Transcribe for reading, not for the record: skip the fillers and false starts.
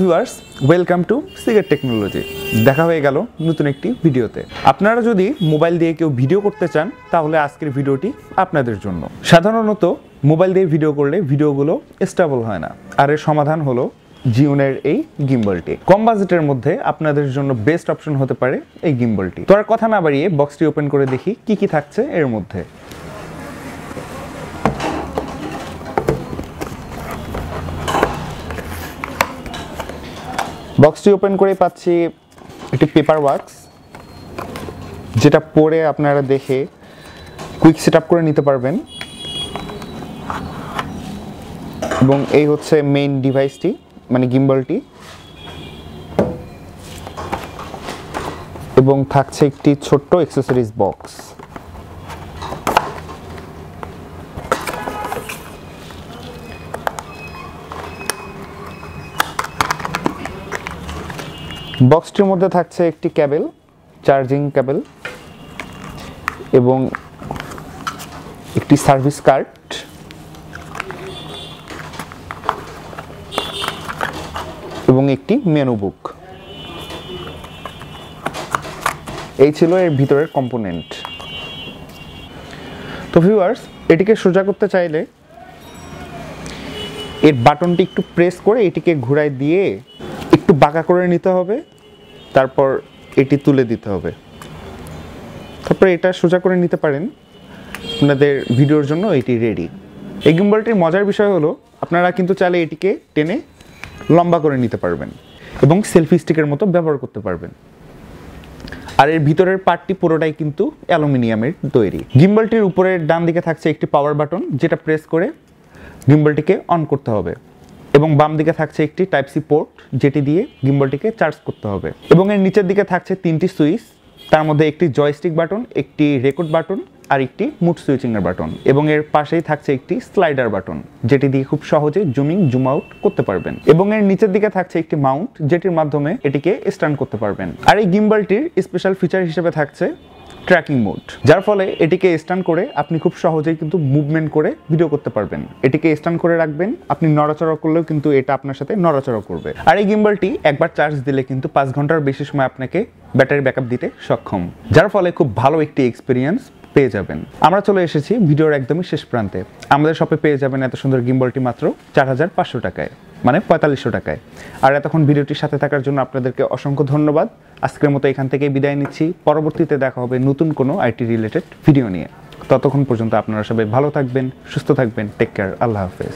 Viewers welcome to Seagate technology. দেখা হয়ে গেল নতুন একটি ভিডিওতে। আপনারা যদি মোবাইল দিয়ে কেউ ভিডিও করতে চান তাহলে আজকের ভিডিওটি আপনাদের জন্য। সাধারণত মোবাইল দিয়ে ভিডিও করলে ভিডিওগুলো স্টেবল হয় না, আর এর সমাধান হলো জিওনের এই গিম্বলটি। কম বাজেটের মধ্যে আপনাদের জন্য বেস্ট অপশন হতে পারে এই গিম্বলটি। তো আর কথা না বাড়িয়ে বক্সটি ওপেন করে দেখি কি কি থাকছে এর মধ্যে। বক্সটি ওপেন করে পাচ্ছি একটি পেপার ওয়ার্কস, যেটা পরে আপনারা দেখে কুইক সেট আপ করে নিতে পারবেন। এবং এই হচ্ছে মেইন ডিভাইসটি, মানে গিম্বলটি, এবং থাকছে একটি ছোট্ট অ্যাক্সেসরিজ বক্স। বক্সটির মধ্যে থাকছে একটি কেবল, চার্জিং কেবল, এবং একটি সার্ভিস কার্ড, এবং একটি মেনু বুক। এই ছিল এর ভিতরের কম্পোনেন্ট। তো ভিউয়ার্স, এটিকে সোজা করতে চাইলে এর বাটনটি একটু প্রেস করে এটিকে ঘুরায় দিয়ে একটু বাঁকা করে নিতে হবে, তারপর এটি তুলে দিতে হবে, তারপর এটা সোজা করে নিতে পারেন। আপনাদের ভিডিওর জন্য এটি রেডি। এই গিম্বলটির মজার বিষয় হলো আপনারা কিন্তু চাইলে এটিকে টেনে লম্বা করে নিতে পারবেন এবং সেলফি স্টিকের মতো ব্যবহার করতে পারবেন। আর এর ভিতরের পার্টটি পুরোটাই কিন্তু অ্যালুমিনিয়ামের তৈরি। গিম্বলটির উপরের ডান দিকে থাকছে একটি পাওয়ার বাটন, যেটা প্রেস করে গিম্বলটিকে অন করতে হবে, এবং বাম দিকে থাকছে একটি টাইপ সি পোর্ট, যেটি দিয়ে গিম্বলটিকে চার্জ করতে হবে। এবং এর নিচের দিকে থাকছে তিনটি সুইচ, তার মধ্যে একটি জয়স্টিক বাটন, একটি রেকর্ড বাটন, আর একটি মুড সুইচিং এর বাটন। এবং এর পাশেই থাকছে একটি স্লাইডার বাটন, যেটি দিয়ে খুব সহজে জুমিং জুম আউট করতে পারবেন। এবং এর নিচের দিকে থাকছে একটি মাউন্ট, যেটির মাধ্যমে এটিকে স্ট্যান্ড করতে পারবেন। আর এই গিম্বলটির স্পেশাল ফিচার হিসেবে থাকছে ট্র্যাকিং মোড, যার ফলে এটিকে স্ট্যান্ড করে আপনি খুব সহজেই কিন্তু মুভমেন্ট করে ভিডিও করতে পারবেন। এটিকে স্ট্যান্ড করে রাখবেন, আপনি নড়াচড়া করলেও কিন্তু এটা আপনার সাথে নড়াচড়া করবে। আর এই গিম্বলটি একবার চার্জ দিলে কিন্তু 5 ঘন্টার বেশি সময় আপনাকে ব্যাটারি ব্যাকআপ দিতে সক্ষম, যার ফলে খুব ভালো একটি এক্সপিরিয়েন্স পেয়ে যাবেন। আমরা চলে এসেছি ভিডিওর একদমই শেষ প্রান্তে। আমাদের শপে পেয়ে যাবেন এত সুন্দর গিম্বলটি মাত্র 4500 টাকায়, মানে 4500 টাকায়। আর এতক্ষণ ভিডিওটির সাথে থাকার জন্য আপনাদেরকে অসংখ্য ধন্যবাদ। আজকের মতো এখান থেকেই বিদায় নিচ্ছি। পরবর্তীতে দেখা হবে নতুন কোনো আইটি রিলেটেড ভিডিও নিয়ে। ততক্ষণ পর্যন্ত আপনারা সবাই ভালো থাকবেন, সুস্থ থাকবেন। Take care. আল্লাহ হাফেজ।